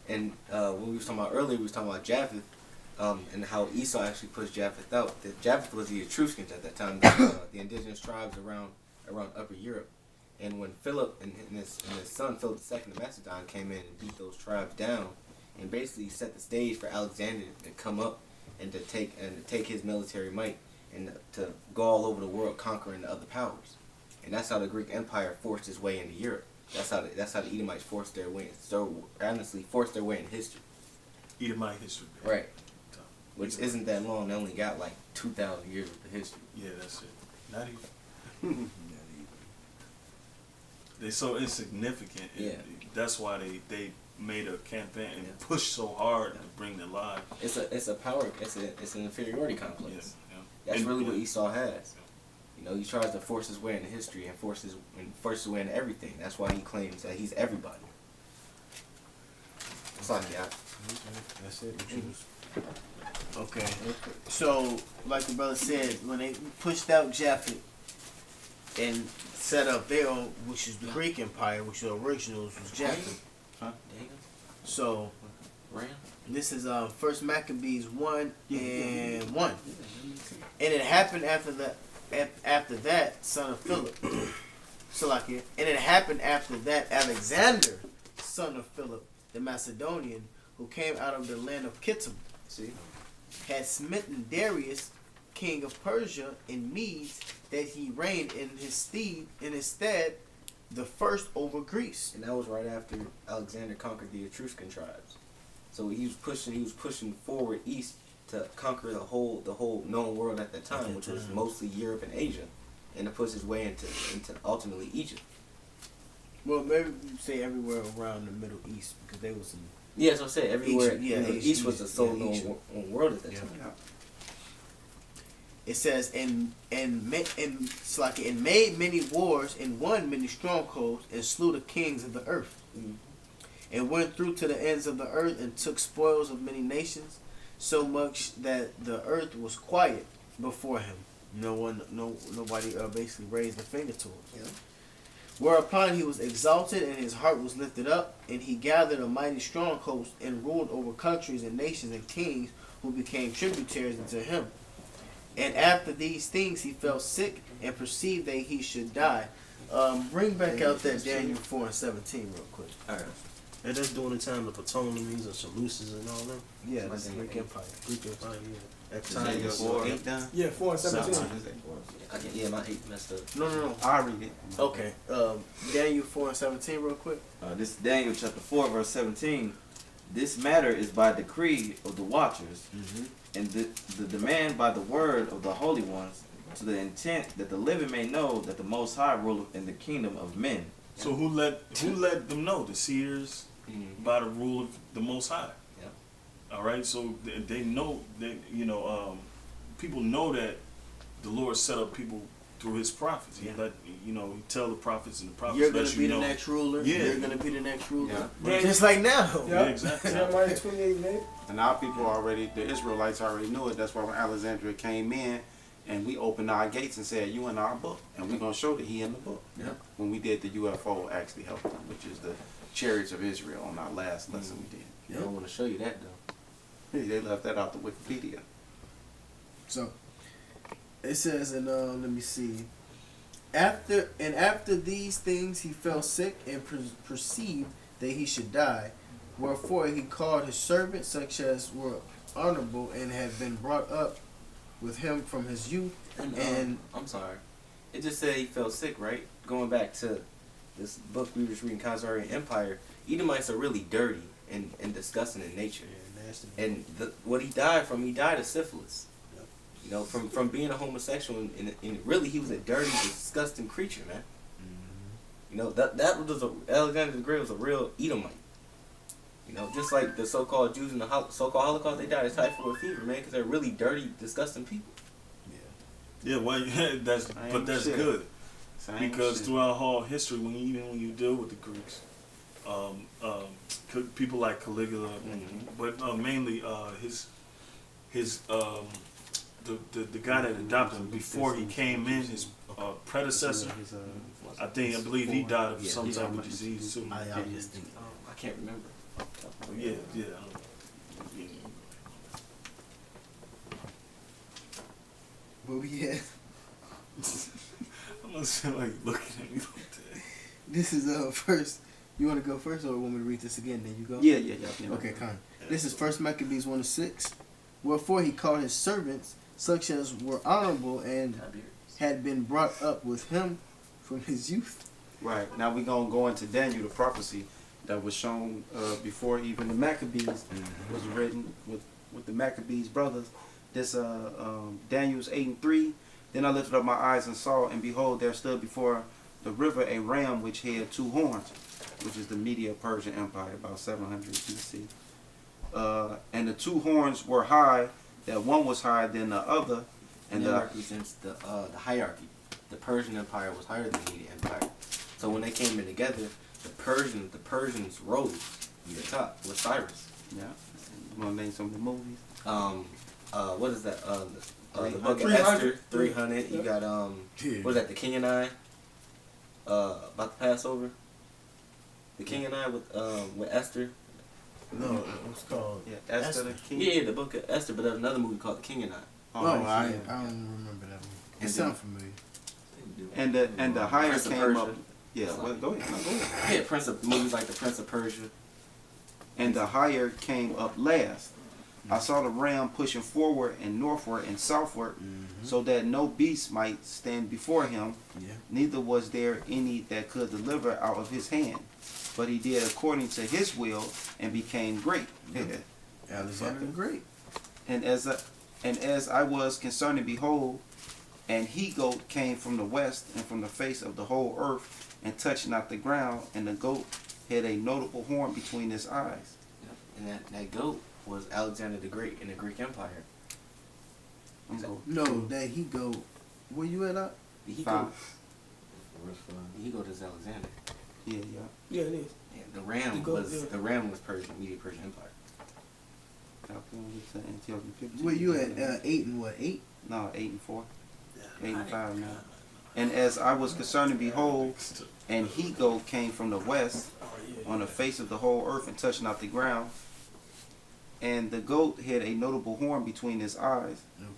And what we was talking about earlier, we was talking about Japheth, and how Esau actually pushed Japheth out. Japheth was the Etruscans at that time, the indigenous tribes around Upper Europe. And when Philip and his son Philip II of Macedon came in and beat those tribes down, and basically set the stage for Alexander to come up and to take his military might and to go all over the world conquering the other powers. And that's how the Greek Empire forced its way into Europe. That's how the Edomites forced their way in history. Edomite history. Right. Which isn't that long. They only got like 2,000 years of history. Yeah, that's it. Not even. They're so insignificant. Yeah. That's why they made a campaign and pushed so hard to bring the lie. It's a power. It's an inferiority complex. Yeah. That's really what Esau has. You know, he tries to force his way into history and force his way into everything. That's why he claims that he's everybody. It's like that. That's it. Okay. So, like the brother said, when they pushed out Japheth and set up their own, which is the Greek Empire, which the originals was Japheth. Huh? So, this is First Maccabees 1 and 1. And it happened after that, son of Philip. Salakia. And it happened after that, Alexander, son of Philip, the Macedonian, who came out of the land of Kittim, had smitten Darius, king of Persia, in Medes, that he reigned in his stead, the first over Greece. And that was right after Alexander conquered the Etruscan tribes. So he was pushing forward east to conquer the whole known world at that time, which was mostly Europe and Asia, and to push his way into ultimately Egypt. Well, maybe you say everywhere around the Middle East, because they was in. Yeah, so I said everywhere. East was the sole known world at that time. It says and made many wars and won many strongholds and slew the kings of the earth, and went through to the ends of the earth and took spoils of many nations, so much that the earth was quiet before him. Nobody basically raised a finger to him. Yeah. Whereupon he was exalted and his heart was lifted up, and he gathered a mighty strong host and ruled over countries and nations and kings who became tributaries unto him. And after these things he fell sick and perceived that he should die. Bring back out that Daniel 4 and 17 real quick. All right. And that's during the time of Ptolemies and Seleucus and all them. Yeah, that's the Greek Empire. Greek Empire, yeah. At the Daniel time, 4, 8 down? Yeah, 4 and 17. Yeah, my 8 messed up. No. I'll read it. Okay. Daniel 4 and 17 real quick. This is Daniel chapter 4, verse 17. This matter is by decree of the watchers, and the demand by the word of the holy ones, to the intent that the living may know that the Most High ruleth in the kingdom of men. So who let them know? The seers, by the rule of the Most High. Yeah. All right. So they know that people know that the Lord set up people through His prophets. He let he tell the prophets, and the prophets You're going let to be the next ruler. Yeah. You're going to be the next ruler. Yeah. Just like now. Yeah, exactly. Jeremiah 28, man. And our people already, the Israelites already knew it. That's why when Alexandria came in, and we opened our gates and said, "You in our book," and we're gonna show that he in the book. Yeah. When we did the UFO, actually helped them, which is the chariots of Israel on our last lesson we did. Yeah, I don't want to show you that though. Hey, they left that out the Wikipedia. So it says, and let me see. After these things he fell sick and perceived that he should die. Wherefore he called his servants, such as were honorable and had been brought up with him from his youth. And I'm sorry, it just said he fell sick, right? Going back to this book we were just reading, Khazarian Empire, Edomites are really dirty and disgusting in nature. yeah, nasty. And what he died of syphilis. You know, from being a homosexual, and really he was a dirty, disgusting creature, man. You know, that was Alexander the Great was a real Edomite. You know, just like the so-called Jews in the so-called Holocaust, they died of typhoid fever, man, because they're really dirty, disgusting people. Yeah, well, that's shit. good. Same Because shit. throughout all history, when you deal with the Greeks, people like Caligula, but mainly the guy that adopted him before he came in, his predecessor, I believe he died of some type of disease too. I just think I can't remember. Yeah, yeah. Yeah. But we had I'm gonna sound like looking at me like that. this is first. You want to go first, or want me to read this again? Then you go. Yeah. Okay, kind. This is First Maccabees 1:6. Wherefore he called his servants, such as were honorable and had been brought up with him from his youth. Right. Now we're going to go into Daniel, the prophecy that was shown before even the Maccabees was written with the Maccabees brothers. This Daniel's 8:3. Then I lifted up my eyes and saw, and behold, there stood before the river a ram which had 2 horns, which is the Medo-Persian Empire, about 700 BC. And the 2 horns were high, that one was higher than the other. And that represents the hierarchy. The Persian Empire was higher than the Media Empire. So when they came in together, the Persians rose to the top with Cyrus. Yeah. You want to name some of the movies? What is that? The book of 300. Esther, 300. You got what is that? The King and I. About the Passover. The King and I with Esther. No, it was called. Yeah, Esther the King. Yeah, the book of Esther. But there's another movie called The King and I. Oh, I don't remember that one. It And sounds familiar. And the higher Prince of came Persia. up. Yeah, well, go ahead. No, go ahead. Yeah, movies like The Prince of Persia. And the higher came up last. I saw the ram pushing forward and northward and southward, so that no beast might stand before him. Yeah. Neither was there any that could deliver out of his hand. But he did according to his will and became great. Alexander the Great. And as I was concerning, behold, an he-goat came from the west and from the face of the whole earth, and touched not the ground, and the goat had a notable horn between his eyes. And that goat was Alexander the Great in the Greek Empire. I'm going No, to that he go. Where you at? The he 5. goat. The he goat is Alexander. Yeah. Yeah, it is. Yeah, the ram was Persian, Media Persian Empire. Where you at? 8 and what? 8? No, 8 and 4. 8 and 5 now. And as I was concerning, behold, an he-goat came from the west on the face of the whole earth and touched not the ground. And the goat had a notable horn between his eyes. Okay.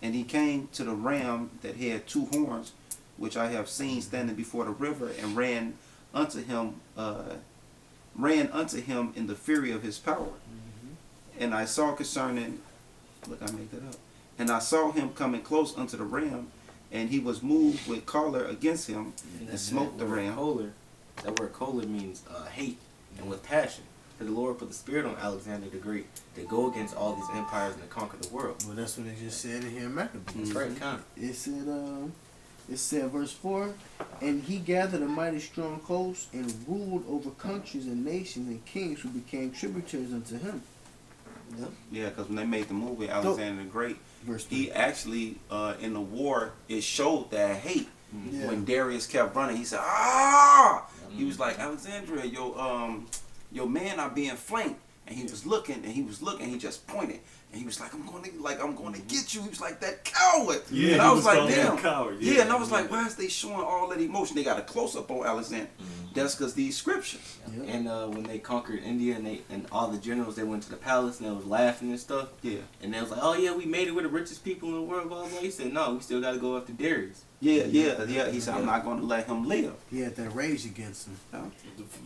And he came to the ram that had 2 horns, which I have seen standing before the river, and ran unto him in the fury of his power. And I saw concerning, look, I made that up. And I saw him coming close unto the ram, and he was moved with choler against him, and smote the ram. That word choler means hate and with passion. For the Lord put the spirit on Alexander the Great to go against all these empires and to conquer the world. Well, that's what it just said in here in Maccabees. That's right, kind of. It said verse 4, and he gathered a mighty strong host and ruled over countries and nations and kings who became tributaries unto him. Yep. Yeah, because when they made the movie Alexander the Great, Verse 3. he actually, in the war, it showed that hate. Yeah. When Darius kept running, he said, "Ah!" He was like, "Alexandria, your man are being flanked." And he was looking, he just pointed. And he was like, I'm going to get you. He was like, that coward. Yeah, and he I was was like, calling him damn. a coward. Yeah, Yeah, and I was like, yeah. why is they showing all that emotion? They got a close-up on Alexander. That's because these scriptures. Yep. And when they conquered India and all the generals, they went to the palace and they was laughing and stuff. Yeah. And they was like, oh yeah, we made it with the richest people in the world, blah, blah. He said, no, we still got to go after Darius. Yeah. He said, I'm not going to let him live. He had that rage against him.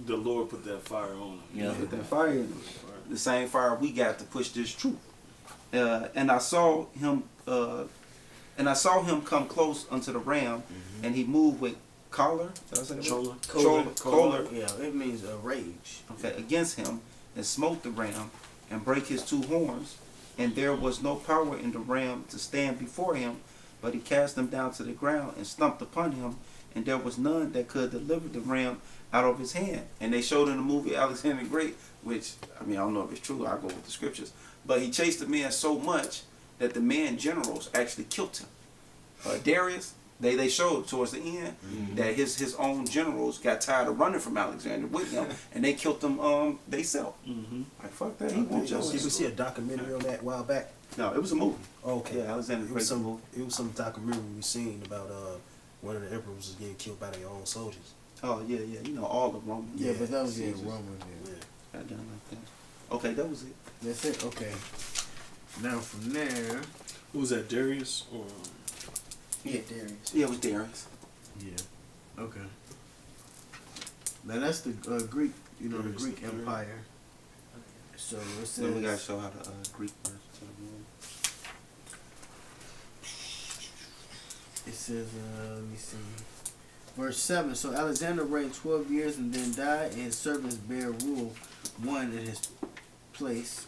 The Lord put that fire on him. Yeah. Put that fire in him. The same fire we got to push this truth. And I saw him come close unto the ram, and he moved with choler. Did I say that? Choler. Yeah, it means rage. Okay, against him, and smote the ram, and brake his 2 horns. And there was no power in the ram to stand before him, but he cast him down to the ground and stumped upon him. And there was none that could deliver the ram out of his hand. And they showed in the movie Alexander the Great, which, I mean, I don't know if it's true, I go with the scriptures. But he chased the man so much that the man generals actually killed him. Darius, they showed towards the end that his own generals got tired of running from Alexander with him, and they killed him theyself. Like, fuck that, he won't Did we just. see a documentary on that a while back? No, it was a movie. Okay. Yeah, Alexander the It was Great movie. some documentary we seen about one of the emperors was getting killed by their own soldiers. Oh, yeah, you know, all the Romans. Yeah, but that was Jesus. Roman. Yeah. Got done like that. Okay, that was it. That's it. Okay. Now from there. Who was that, Darius or? Yeah, Darius. Yeah, it was Darius. Yeah. Okay. Now that's the Greek. You know, the Darius Greek the Third. Empire. So it says. Then we gotta show how the Greek version to the room. It says, let me see. Verse 7. So Alexander reigned 12 years and then died, and his servants bare rule one in his place.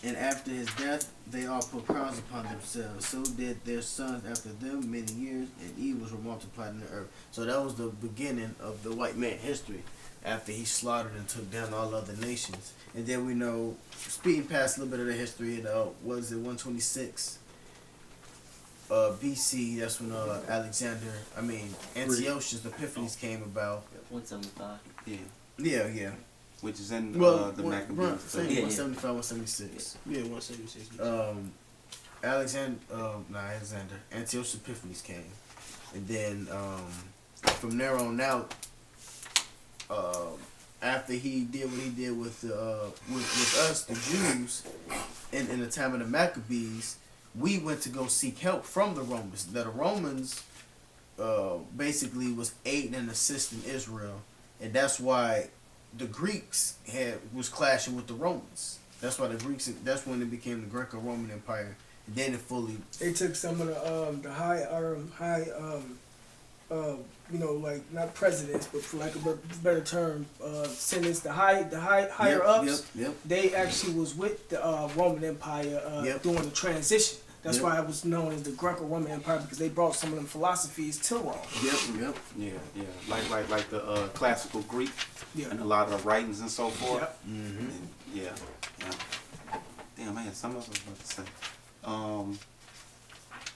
And after his death, they all put crowns upon themselves. So did their sons after them many years, and evils were multiplied in the earth. So that was the beginning of the white man history, after he slaughtered and took down all other nations. And then we know, speeding past a little bit of the history, what is it, 126 BC, that's when Antiochus Epiphanes came about. 175. Yeah. Yeah. Which is in Well, the one- Maccabees. right, same, Yeah, yeah. 175, 176. Yeah, 176. Antiochus Epiphanes came, and then from there on out, after he did what he did with us, the Jews, in the time of the Maccabees, we went to go seek help from the Romans. That the Romans basically was aiding and assisting Israel, and that's why the Greeks was clashing with the Romans. That's why that's when it became the Greco-Roman Empire. And then it fully. They took some of the high like not presidents, but for like a better term, senates, the higher ups. Yep. They actually was with the Roman Empire during the transition. That's Yep. why it was known as the Greco-Roman Empire, because they brought some of them philosophies to Rome. Yep. Yeah. Like the classical Greek Yeah. and a lot of the writings and so forth. Yep. Mm-hmm. Yeah. Damn, I had something else I was about to say.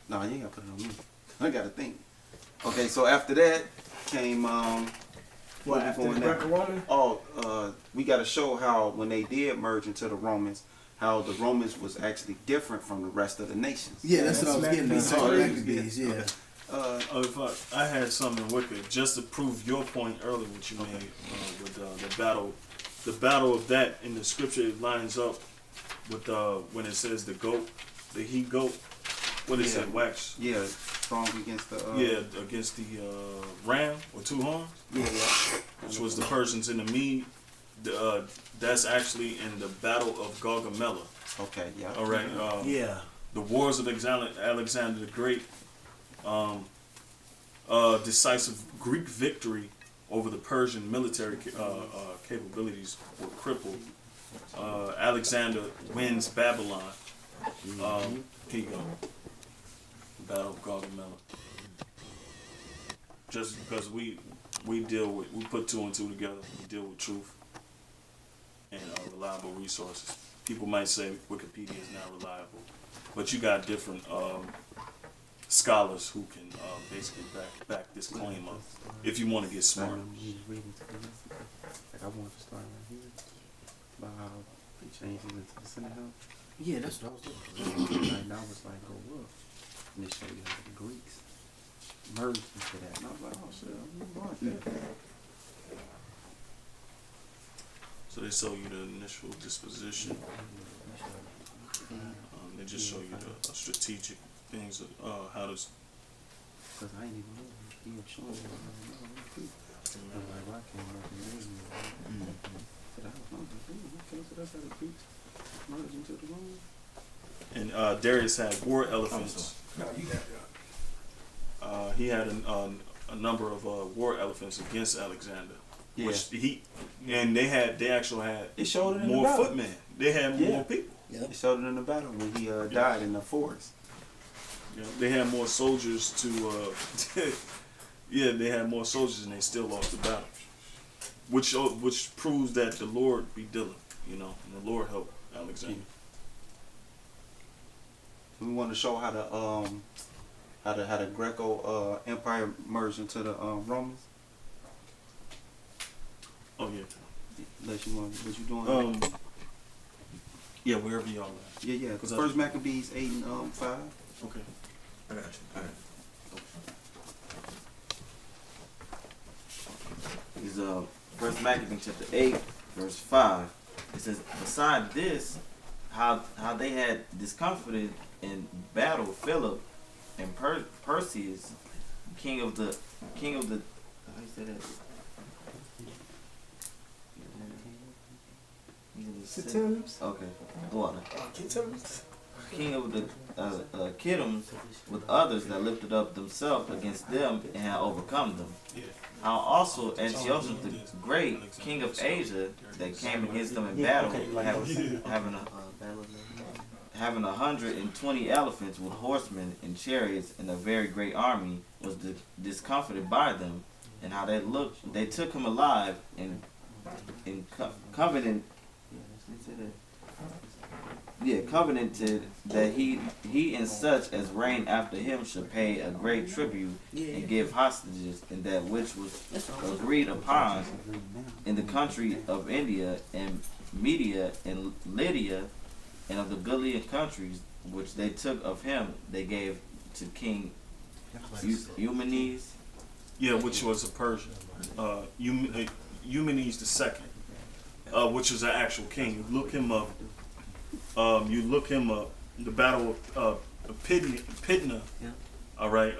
No, you ain't gotta put it on me. I gotta think. Okay, so after that came What, we after going the now? Greco-Roman? We gotta show how when they did merge into the Romans, how the Romans was actually different from the rest of the nations. Yeah, that's what I was getting Maccabees. at. Oh, Maccabees, yeah. Okay. If I had something wicked, just to prove your point earlier, what you made with the battle of that in the scripture, it lines up with when it says the he goat. What is it? Wax. Yeah, strong against the. Against the ram or two horns. Yeah. Which was the Persians in the Mede. That's actually in the Battle of Gaugamela. Okay. Yeah. All right. Yeah. The wars of Alexander the Great. Decisive Greek victory over the Persian military capabilities were crippled. Alexander wins Babylon. Here you go. Battle of Gaugamela. Just because we put two and two together, we deal with truth and reliable resources. People might say Wikipedia is not reliable, but you got different scholars who can basically back this claim up if you want to get smart. Like I want to start right here about how they changed it into the Senate House. Yeah, that's what I was looking Right now it's like go up and they show you how the Greeks merged into that. And I was like, oh shit, I'm going to that. So they show you the initial disposition. They just show you the strategic things of how to. Because I ain't even know. He was showing me. I was like, why can't I recognize me? But I was like, okay, so that's how the Greeks merged into the Romans. And Darius had war elephants. No, you got that. He had a number of war elephants against Alexander. Yeah. Which they actually had It showed it in more the battle. footmen. They had more people. It showed it in the battle when he died in the forest. You know, they had more soldiers to. They had more soldiers and they still lost the battle. Which proves that the Lord be dealing, and the Lord helped Alexander. We want to show how the Greco Empire merged into the Romans. Oh yeah. Unless you want, what you doing? Yeah, wherever y'all at. Yeah. Because First Maccabees 8 and 5. Okay. I got you. All right. Is First Maccabees chapter 8, verse 5. It says, beside this, how they had discomfited in battle Philip and Perseus, king of the how you say that? Kittims. Okay, water. Kittims. King of the Kittims with others that lifted up themselves against them and had overcome them. How also Antiochus the Great, king of Asia, that came against them in battle, having 120 elephants with horsemen and chariots and a very great army, was discomfited by them, and how they took him alive and covenanted that he and such as reigned after him should pay a great tribute and give hostages, and that which was agreed upon in the country of India and Media and Lydia and of the Galilean countries, which they took of him, they gave to King Eumenes. Yeah, which was a Persian. Eumenes the second, which was an actual king. You look him up. The Battle of Pydna. Yeah. All right.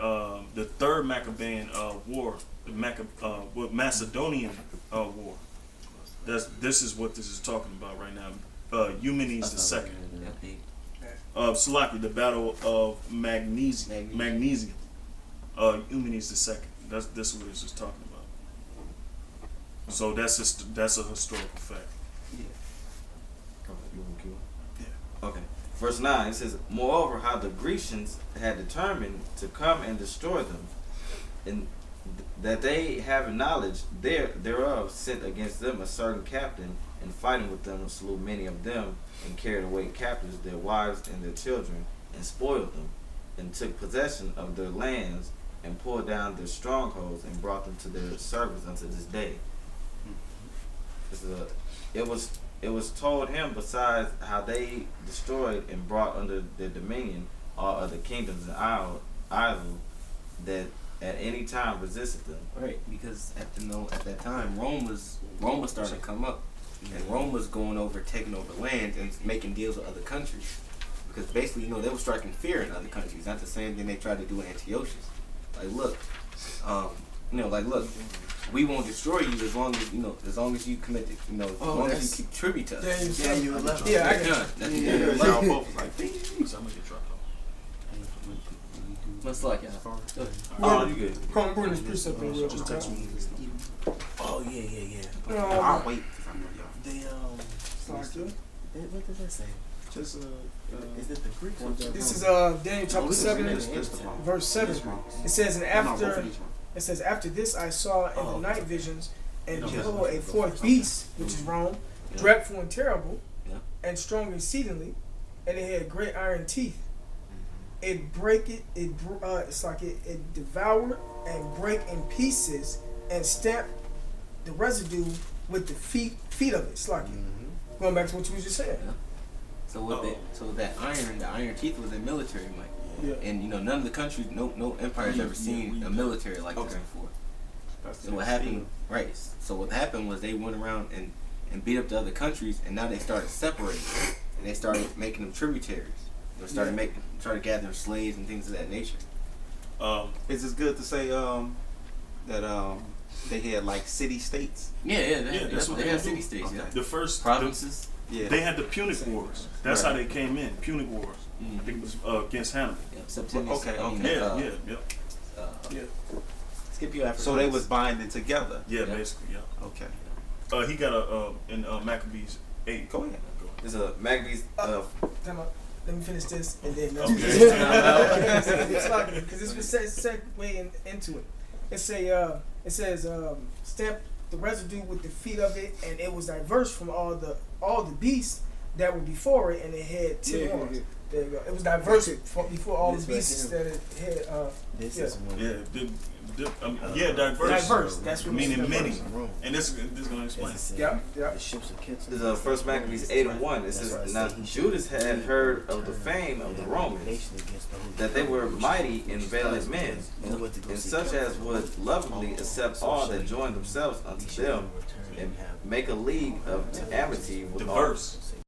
The third Maccabean war, the Macedonian war. This is what this is talking about right now. Eumenes the second. Salaki, the Battle of Magnesium. Eumenes the second. This is what this is talking about. So that's a historical fact. Okay. Verse 9, it says, moreover, how the Grecians had determined to come and destroy them, and that they, having knowledge thereof, sent against them a certain captain, and fighting with them slew many of them, and carried away captives their wives and their children, and spoiled them, and took possession of their lands, and pulled down their strongholds, and brought them to their service unto this day. It was told him, besides how they destroyed and brought under their dominion all other kingdoms and isles that at any time resisted them. Right, because at that time Rome was starting to come up, and Rome was going over, taking over land and making deals with other countries. Because basically, they were striking fear in other countries. Not the same thing they tried to do in Antiochus. Like, look, look, we won't destroy you as long as you commit, as long as you keep tribute to us. Yeah, you left. Yeah, I got That's Both was like, so I'm gonna get dropped off. Much like Oh, you good. Hold on, bring this precept in real Just quick. text me. Oh yeah. I'll wait. 'Cause I know y'all. What does that say? Just Is it the Greeks or the This is Daniel chapter 7, verse 7. It says, after this I saw in the night visions, and behold, a fourth beast, which is Rome, dreadful and terrible, and strong exceedingly, and it had great iron teeth. It devoured and break in pieces, and stamped the residue with the feet of it. It's like going back to what you was just saying. So that the iron teeth was a military might. Yeah. And none of the countries, no empire's ever seen a military like this before. So what happened? Right. So what happened was they went around and beat up the other countries, and now they started separating, and they started making them tributaries. They started gathering slaves and things of that nature. is this good to say that they had like city states? That's what they they had do. city states. Yeah. The first Provinces. Yeah. They had the Punic Wars. That's how they came in. Punic Wars. Mhm. I think it was against Hannibal. Yeah, Septimius. Okay. Yeah. Scipio Africanus. So they was binding together. Yeah, basically, yeah. Okay. He got in Maccabees 8. Go ahead. This is a Maccabees. Time out. Let me finish this, and then Okay. it's like because this was segue into it. It says stamp the residue with the feet of it, and it was diverse from all the beasts that were before it, and it had 10 horns. There you go. It was diverse before all the beasts that it had. This Yeah. is one. Diverse. Diverse. That's what Meaning it's many. Rome. And this is gonna explain. Yeah. The ships of Kittim. This is First Maccabees 8:1. It says, now Judas had heard of the fame of the Romans, that they were mighty and valiant men, and such as would lovingly accept all that joined themselves unto them, and make a league of amity with all. Diverse.